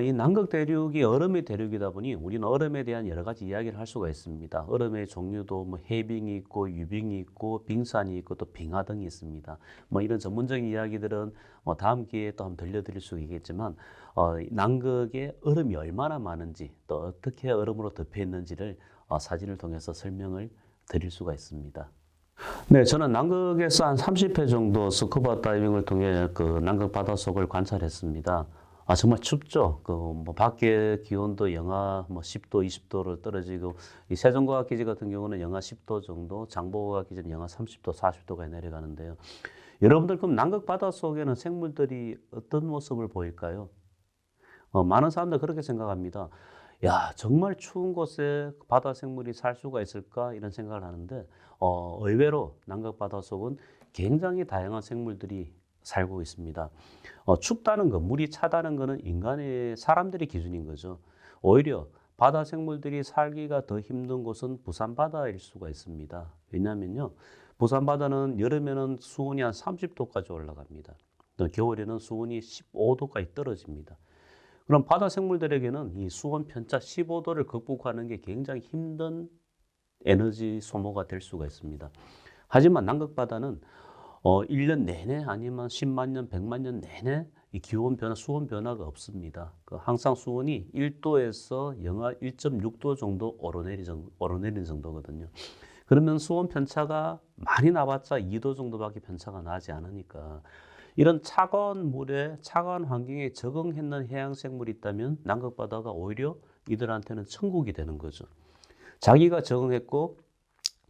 A: 이 남극 대륙이 얼음의 대륙이다 보니 우리는 얼음에 대한 여러 가지 이야기를 할 수가 있습니다. 얼음의 종류도 뭐 해빙이 있고 유빙이 있고 빙산이 있고 또 빙하 등이 있습니다. 이런 전문적인 이야기들은 다음 기회에 또 한번 들려드릴 수 있겠지만 남극에 얼음이 얼마나 많은지 또 어떻게 얼음으로 덮여 있는지를 사진을 통해서 설명을 드릴 수가 있습니다. 네, 저는 남극에서 한 30회 정도 스쿠버 다이빙을 통해 남극 바닷속을 관찰했습니다. 정말 춥죠. 밖에 기온도 영하 10도, 20도로 떨어지고, 이 세종과학기지 같은 경우는 영하 10도 정도, 장보고과학기지는 영하 30도, 40도가 내려가는데요. 여러분들 그럼 남극 바닷속에는 생물들이 어떤 모습을 보일까요? 많은 사람들 그렇게 생각합니다. 야, 정말 추운 곳에 바다 생물이 살 수가 있을까? 이런 생각을 하는데, 의외로 남극 바닷속은 굉장히 다양한 생물들이 살고 있습니다. 춥다는 거, 물이 차다는 거는 사람들이 기준인 거죠. 오히려 바다 생물들이 살기가 더 힘든 곳은 부산바다일 수가 있습니다. 왜냐하면요, 부산바다는 여름에는 수온이 한 30도까지 올라갑니다. 또 겨울에는 수온이 15도까지 떨어집니다. 그럼 바다 생물들에게는 이 수온 편차 15도를 극복하는 게 굉장히 힘든 에너지 소모가 될 수가 있습니다. 하지만 남극 바다는 1년 내내 아니면 10만 년, 100만 년 내내 이 기온 변화, 수온 변화가 없습니다. 항상 수온이 1도에서 영하 1.6도 정도 오르내리는 정도거든요. 그러면 수온 편차가 많이 나봤자 2도 정도밖에 편차가 나지 않으니까 이런 차가운 물에 차가운 환경에 적응했는 해양 생물이 있다면 남극 바다가 오히려 이들한테는 천국이 되는 거죠. 자기가 적응했고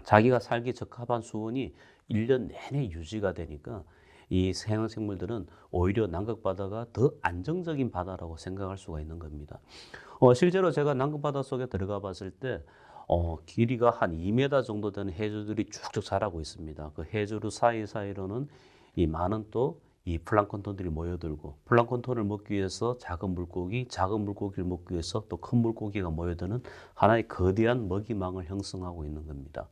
A: 자기가 살기 적합한 수온이 1년 내내 유지가 되니까 이 해양 생물들은 오히려 남극 바다가 더 안정적인 바다라고 생각할 수가 있는 겁니다. 실제로 제가 남극 바다 속에 들어가 봤을 때 길이가 한 2m 정도 되는 해조들이 쭉쭉 자라고 있습니다. 그 해조류 사이사이로는 이 많은 또 이 플랑크톤들이 모여들고, 플랑크톤을 먹기 위해서 작은 물고기를 먹기 위해서 또 큰 물고기가 모여드는 하나의 거대한 먹이망을 형성하고 있는 겁니다.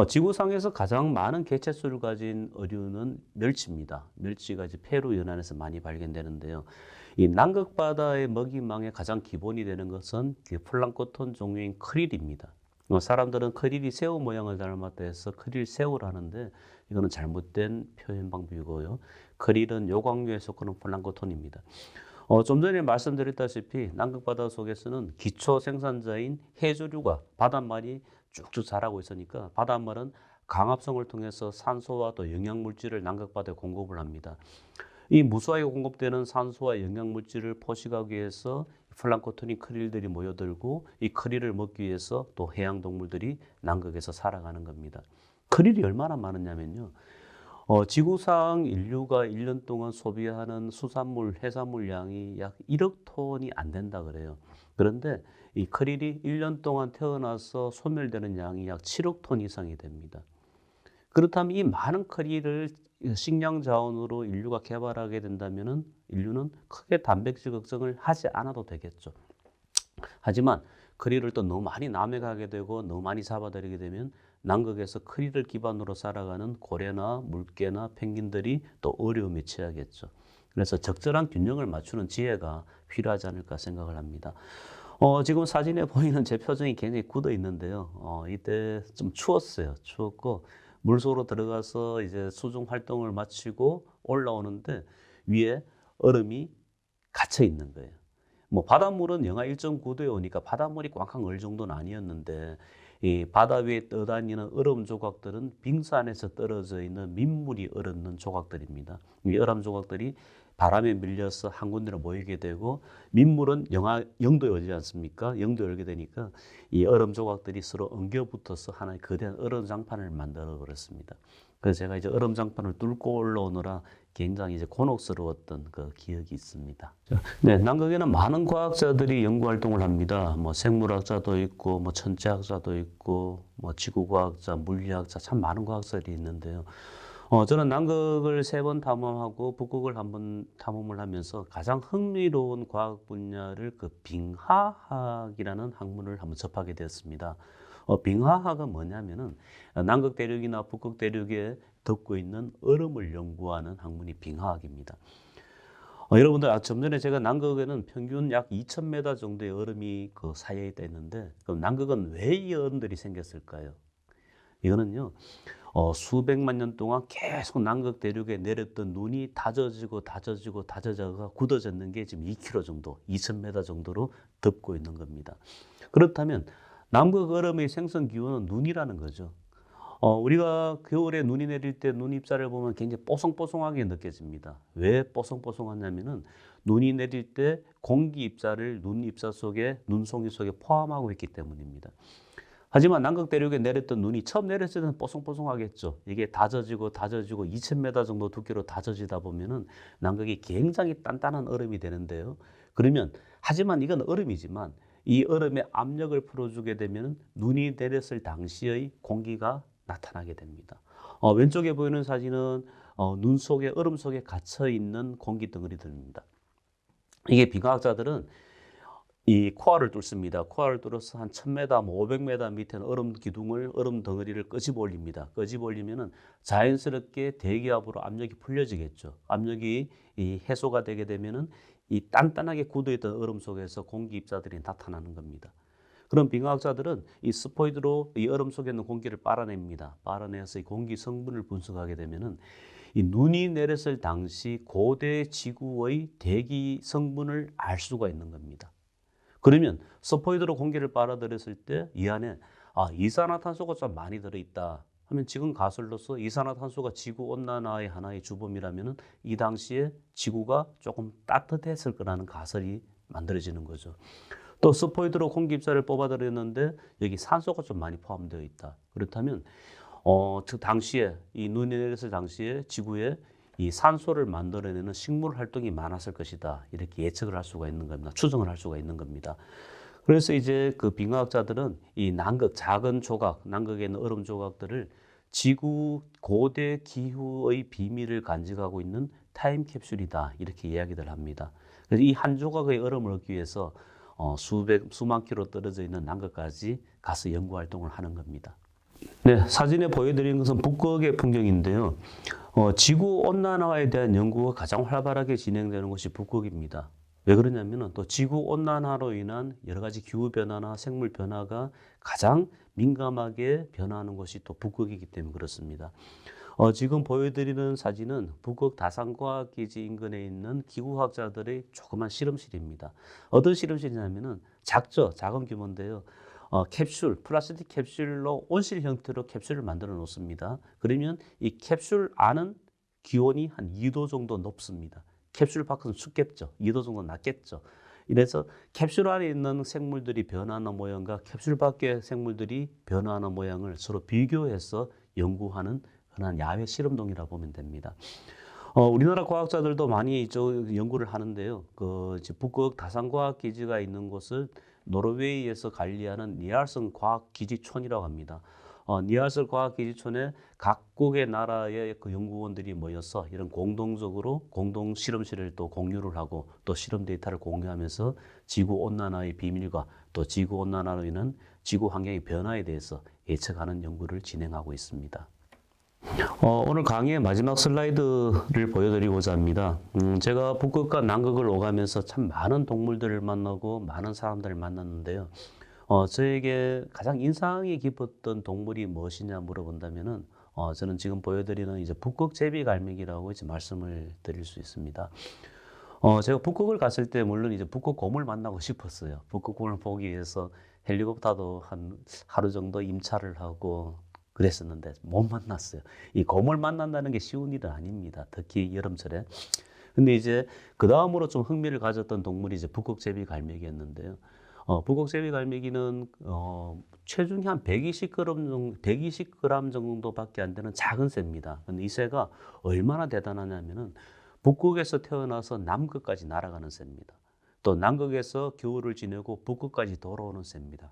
A: 지구상에서 가장 많은 개체수를 가진 어류는 멸치입니다. 멸치가 이제 페루 연안에서 많이 발견되는데요. 이 남극 바다의 먹이망의 가장 기본이 되는 것은 그 플랑크톤 종류인 크릴입니다. 사람들은 크릴이 새우 모양을 닮았다 해서 크릴 새우를 하는데 이거는 잘못된 표현 방법이고요. 크릴은 요광류에 속하는 플랑크톤입니다. 좀 전에 말씀드렸다시피 남극 바다 속에서는 기초 생산자인 해조류가 바닷말이 쭉쭉 자라고 있으니까 바닷말은 강압성을 통해서 산소와 또 영양물질을 남극 바다에 공급을 합니다. 이 무수하게 공급되는 산소와 영양물질을 포식하기 위해서 플랑크톤이 크릴들이 모여들고 이 크릴을 먹기 위해서 또 해양 동물들이 남극에서 살아가는 겁니다. 크릴이 얼마나 많으냐면요. 지구상 인류가 1년 동안 소비하는 수산물, 해산물 양이 약 1억 톤이 안 된다 그래요. 그런데 이 크릴이 1년 동안 태어나서 소멸되는 양이 약 7억 톤 이상이 됩니다. 그렇다면 이 많은 크릴을 식량 자원으로 인류가 개발하게 된다면 인류는 크게 단백질 걱정을 하지 않아도 되겠죠. 하지만 크릴을 또 너무 많이 남획하게 되고 너무 많이 잡아들이게 되면 남극에서 크릴을 기반으로 살아가는 고래나 물개나 펭귄들이 또 어려움에 처하겠죠. 그래서 적절한 균형을 맞추는 지혜가 필요하지 않을까 생각을 합니다. 지금 사진에 보이는 제 표정이 굉장히 굳어 있는데요. 이때 좀 추웠어요. 추웠고 물속으로 들어가서 이제 수중 활동을 마치고 올라오는데 위에 얼음이 갇혀 있는 거예요. 뭐 바닷물은 영하 1.9도에 오니까 바닷물이 꽝꽝 얼 정도는 아니었는데 이 바다 위에 떠다니는 얼음 조각들은 빙산에서 떨어져 있는 민물이 얼었는 조각들입니다. 이 얼음 조각들이 바람에 밀려서 한 군데로 모이게 되고 민물은 영하 0도에 오지 않습니까? 0도에 얼게 되니까 이 얼음 조각들이 서로 엉겨 붙어서 하나의 거대한 얼음 장판을 만들어 버렸습니다. 그래서 제가 이제 얼음 장판을 뚫고 올라오느라 굉장히 이제 곤혹스러웠던 그 기억이 있습니다. 네, 남극에는 많은 과학자들이 연구 활동을 합니다. 뭐 생물학자도 있고, 뭐 천체학자도 있고, 뭐 지구과학자, 물리학자 참 많은 과학자들이 있는데요. 저는 남극을 3번 탐험하고 북극을 1번 탐험을 하면서 가장 흥미로운 과학 분야를 그 빙하학이라는 학문을 한번 접하게 되었습니다. 빙하학은 뭐냐면은 남극 대륙이나 북극 대륙에 덮고 있는 얼음을 연구하는 학문이 빙하학입니다. 여러분들 좀 전에 제가 남극에는 평균 약 2,000m 정도의 얼음이 그 사이에 있다 했는데 그럼 남극은 왜 이 얼음들이 생겼을까요? 이거는요. 수백만 년 동안 계속 남극 대륙에 내렸던 눈이 다져져가 굳어졌는 게 지금 2km 정도, 2,000m 정도로 덮고 있는 겁니다. 그렇다면 남극 얼음의 생성 기원은 눈이라는 거죠. 우리가 겨울에 눈이 내릴 때 눈 입자를 보면 굉장히 뽀송뽀송하게 느껴집니다. 왜 뽀송뽀송하냐면은 눈이 내릴 때 공기 입자를 눈 입자 속에, 눈송이 속에 포함하고 있기 때문입니다. 하지만 남극 대륙에 내렸던 눈이 처음 내렸을 때는 뽀송뽀송하겠죠. 이게 다져지고 2,000m 정도 두께로 다져지다 보면은 남극이 굉장히 단단한 얼음이 되는데요. 그러면 하지만 이건 얼음이지만 이 얼음의 압력을 풀어주게 되면 눈이 내렸을 당시의 공기가 나타나게 됩니다. 왼쪽에 보이는 사진은 눈 속에 얼음 속에 갇혀 있는 공기 덩어리들입니다. 이게 빙하학자들은 이 코어를 뚫습니다. 코어를 뚫어서 한 1,000m, 500m 밑에는 얼음 덩어리를 끄집어 올립니다. 끄집어 올리면은 자연스럽게 대기압으로 압력이 풀려지겠죠. 압력이 이 해소가 되게 되면은 이 단단하게 굳어있던 얼음 속에서 공기 입자들이 나타나는 겁니다. 그럼 빙하학자들은 이 스포이드로 이 얼음 속에 있는 공기를 빨아냅니다. 빨아내서 이 공기 성분을 분석하게 되면은 이 눈이 내렸을 당시 고대 지구의 대기 성분을 알 수가 있는 겁니다. 그러면 스포이드로 공기를 빨아들였을 때 이 안에 이산화탄소가 좀 많이 들어있다 하면 지금 가설로서 이산화탄소가 지구 온난화의 하나의 주범이라면 이 당시에 지구가 조금 따뜻했을 거라는 가설이 만들어지는 거죠. 또 스포이드로 공기 입자를 뽑아들였는데 여기 산소가 좀 많이 포함되어 있다. 그렇다면 당시에 이 눈이 내렸을 당시에 지구에 이 산소를 만들어내는 식물 활동이 많았을 것이다. 이렇게 예측을 할 수가 있는 겁니다. 추정을 할 수가 있는 겁니다. 그래서 이제 그 빙하학자들은 이 남극, 작은 조각, 남극에 있는 얼음 조각들을 지구 고대 기후의 비밀을 간직하고 있는 타임캡슐이다. 이렇게 이야기를 합니다. 그래서 이 한 조각의 얼음을 얻기 위해서 수만 킬로 떨어져 있는 남극까지 가서 연구 활동을 하는 겁니다. 네, 사진에 보여드리는 것은 북극의 풍경인데요. 지구 온난화에 대한 연구가 가장 활발하게 진행되는 곳이 북극입니다. 왜 그러냐면은 또 지구 온난화로 인한 여러 가지 기후 변화나 생물 변화가 가장 민감하게 변화하는 곳이 또 북극이기 때문에 그렇습니다. 지금 보여드리는 사진은 북극 다산과학기지 인근에 있는 기후학자들의 조그만 실험실입니다. 어떤 실험실이냐면은 작은 규모인데요. 플라스틱 캡슐로 온실 형태로 캡슐을 만들어 놓습니다. 그러면 이 캡슐 안은 기온이 한 2도 정도 높습니다. 캡슐 밖은 춥겠죠. 2도 정도 낮겠죠. 이래서 캡슐 안에 있는 생물들이 변화하는 모양과 캡슐 밖의 생물들이 변화하는 모양을 서로 비교해서 연구하는 흔한 야외 실험동이라 보면 됩니다. 우리나라 과학자들도 많이 연구를 하는데요. 북극 다산과학기지가 있는 곳을 노르웨이에서 관리하는 니알슨 과학기지촌이라고 합니다. 니알슨 과학기지촌에 각국의 나라의 그 연구원들이 모여서 이런 공동적으로 공동 실험실을 또 공유를 하고 또 실험 데이터를 공유하면서 지구 온난화의 비밀과 또 지구 온난화로 인한 지구 환경의 변화에 대해서 예측하는 연구를 진행하고 있습니다. 오늘 강의의 마지막 슬라이드를 보여드리고자 합니다. 제가 북극과 남극을 오가면서 참 많은 동물들을 만나고 많은 사람들을 만났는데요. 저에게 가장 인상이 깊었던 동물이 무엇이냐 물어본다면은 저는 지금 보여드리는 이제 북극 제비갈매기라고 이제 말씀을 드릴 수 있습니다. 제가 북극을 갔을 때 물론 이제 북극 곰을 만나고 싶었어요. 북극 곰을 보기 위해서 헬리콥터도 한 하루 정도 임차를 하고 그랬었는데 못 만났어요. 이 곰을 만난다는 게 쉬운 일은 아닙니다. 특히 여름철에. 근데 이제 그 다음으로 좀 흥미를 가졌던 동물이 이제 북극 제비갈매기였는데요. 북극 제비갈매기는 체중이 한 120g 정도밖에 안 되는 작은 새입니다. 근데 이 새가 얼마나 대단하냐면은 북극에서 태어나서 남극까지 날아가는 새입니다. 또 남극에서 겨울을 지내고 북극까지 돌아오는 새입니다.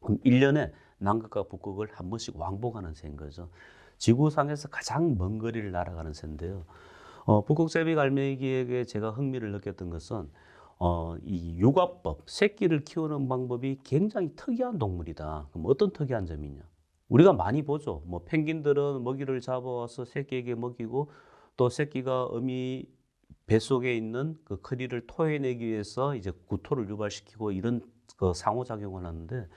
A: 그럼 1년에 남극과 북극을 한 번씩 왕복하는 새인 거죠. 지구상에서 가장 먼 거리를 날아가는 새인데요. 북극 제비갈매기에게 제가 흥미를 느꼈던 것은 이 육아법, 새끼를 키우는 방법이 굉장히 특이한 동물이다. 그럼 어떤 특이한 점이냐? 우리가 많이 보죠. 뭐 펭귄들은 먹이를 잡아와서 새끼에게 먹이고 또 새끼가 어미 뱃속에 있는 그 크리를 토해내기 위해서 이제 구토를 유발시키고 이런 그 상호작용을 하는데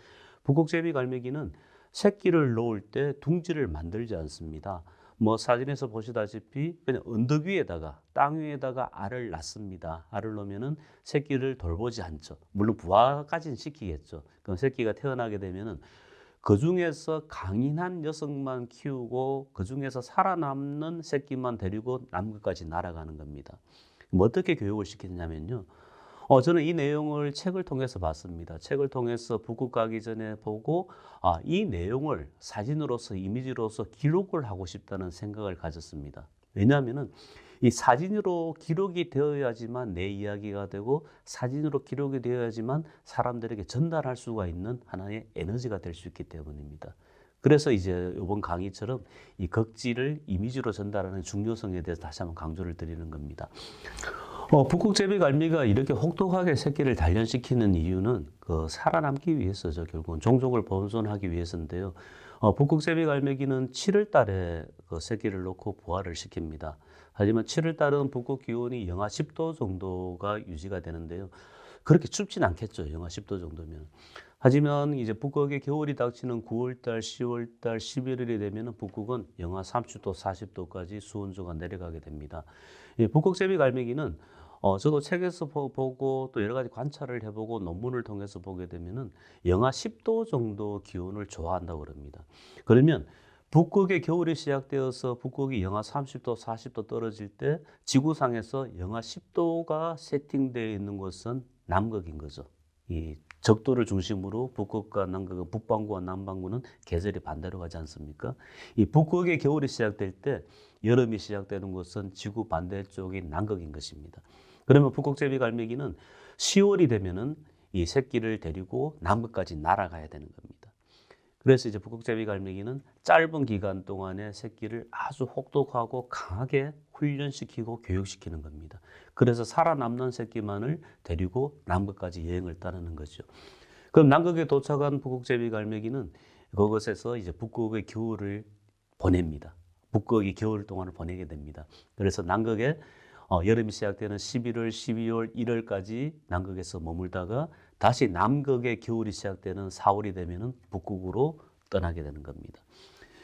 A: 북극 제비갈매기는 새끼를 놓을 때 둥지를 만들지 않습니다. 뭐 사진에서 보시다시피 그냥 언덕 위에다가 땅 위에다가 알을 낳습니다. 알을 놓으면은 새끼를 돌보지 않죠. 물론 부화까지는 시키겠죠. 그럼 새끼가 태어나게 되면은 그 중에서 강인한 녀석만 키우고 그 중에서 살아남는 새끼만 데리고 남극까지 날아가는 겁니다. 뭐 어떻게 교육을 시키냐면요. 저는 이 내용을 책을 통해서 봤습니다. 책을 통해서 북극 가기 전에 보고 이 내용을 사진으로서 이미지로서 기록을 하고 싶다는 생각을 가졌습니다. 왜냐하면은 이 사진으로 기록이 되어야지만 내 이야기가 되고 사진으로 기록이 되어야지만 사람들에게 전달할 수가 있는 하나의 에너지가 될 수 있기 때문입니다. 그래서 이제 이번 강의처럼 이 극지를 이미지로 전달하는 중요성에 대해서 다시 한번 강조를 드리는 겁니다. 북극 제비갈매기가 이렇게 혹독하게 새끼를 단련시키는 이유는 살아남기 위해서죠. 결국은 종족을 보존하기 위해서인데요. 북극 제비갈매기는 7월 달에 그 새끼를 놓고 부화를 시킵니다. 하지만 7월 달은 북극 기온이 영하 10도 정도가 유지가 되는데요. 그렇게 춥진 않겠죠. 영하 10도 정도면. 하지만 이제 북극의 겨울이 닥치는 9월달, 10월달, 11월이 되면 북극은 영하 30도, 40도까지 수온조가 내려가게 됩니다. 북극 제비갈매기는 저도 책에서 보고 또 여러 가지 관찰을 해보고 논문을 통해서 보게 되면은 영하 10도 정도 기온을 좋아한다고 그럽니다. 그러면 북극의 겨울이 시작되어서 북극이 영하 30도, 40도 떨어질 때 지구상에서 영하 10도가 세팅되어 있는 곳은 남극인 거죠. 이 적도를 중심으로 북극과 남극, 북반구와 남반구는 계절이 반대로 가지 않습니까? 이 북극의 겨울이 시작될 때 여름이 시작되는 곳은 지구 반대쪽인 남극인 것입니다. 그러면 북극제비갈매기는 10월이 되면은 이 새끼를 데리고 남극까지 날아가야 되는 겁니다. 그래서 이제 북극제비갈매기는 짧은 기간 동안에 새끼를 아주 혹독하고 강하게 훈련시키고 교육시키는 겁니다. 그래서 살아남는 새끼만을 데리고 남극까지 여행을 따르는 거죠. 그럼 남극에 도착한 북극제비갈매기는 그것에서 이제 북극의 겨울을 보냅니다. 북극이 겨울 동안을 보내게 됩니다. 그래서 남극에 여름이 시작되는 11월, 12월, 1월까지 남극에서 머물다가 다시 남극의 겨울이 시작되는 4월이 되면은 북극으로 떠나게 되는 겁니다.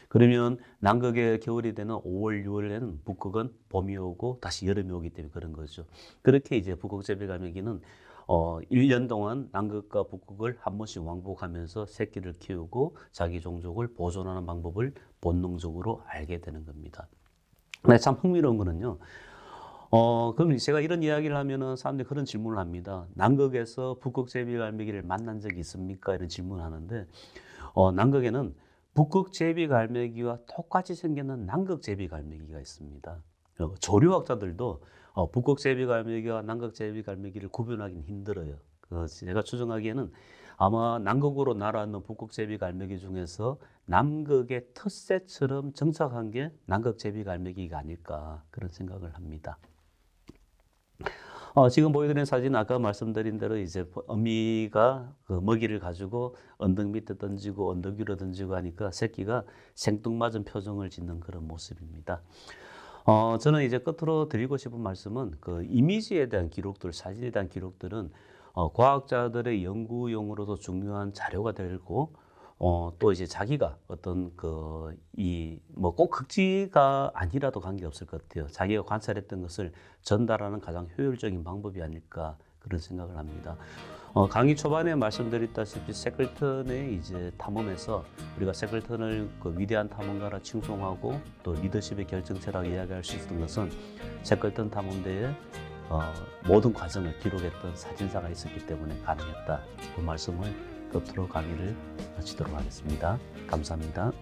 A: 그러면 남극의 겨울이 되는 5월, 6월에는 북극은 봄이 오고 다시 여름이 오기 때문에 그런 거죠. 그렇게 이제 북극제비갈매기는 1년 동안 남극과 북극을 한 번씩 왕복하면서 새끼를 키우고 자기 종족을 보존하는 방법을 본능적으로 알게 되는 겁니다. 근데 참 흥미로운 거는요. 그럼 제가 이런 이야기를 하면은 사람들이 그런 질문을 합니다. 남극에서 북극제비갈매기를 만난 적이 있습니까? 이런 질문을 하는데, 남극에는 북극제비갈매기와 똑같이 생겼는 남극제비갈매기가 있습니다. 조류학자들도 북극제비갈매기와 남극제비갈매기를 구분하기는 힘들어요. 제가 추정하기에는 아마 남극으로 날아오는 북극제비갈매기 중에서 남극의 텃새처럼 정착한 게 남극제비갈매기가 아닐까 그런 생각을 합니다. 지금 보여드린 사진은 아까 말씀드린 대로 이제 어미가 그 먹이를 가지고 언덕 밑에 던지고 언덕 위로 던지고 하니까 새끼가 생뚱맞은 표정을 짓는 그런 모습입니다. 저는 이제 끝으로 드리고 싶은 말씀은 그 이미지에 대한 기록들, 사진에 대한 기록들은 과학자들의 연구용으로도 중요한 자료가 되고 또 이제 자기가 어떤 뭐 꼭 극지가 아니라도 관계없을 것 같아요. 자기가 관찰했던 것을 전달하는 가장 효율적인 방법이 아닐까 그런 생각을 합니다. 강의 초반에 말씀드렸다시피 세클턴의 이제 탐험에서 우리가 세클턴을 그 위대한 탐험가라 칭송하고 또 리더십의 결정체라고 이야기할 수 있었던 것은 세클턴 탐험대의 모든 과정을 기록했던 사진사가 있었기 때문에 가능했다. 그 말씀을 끝으로 강의를 마치도록 하겠습니다. 감사합니다.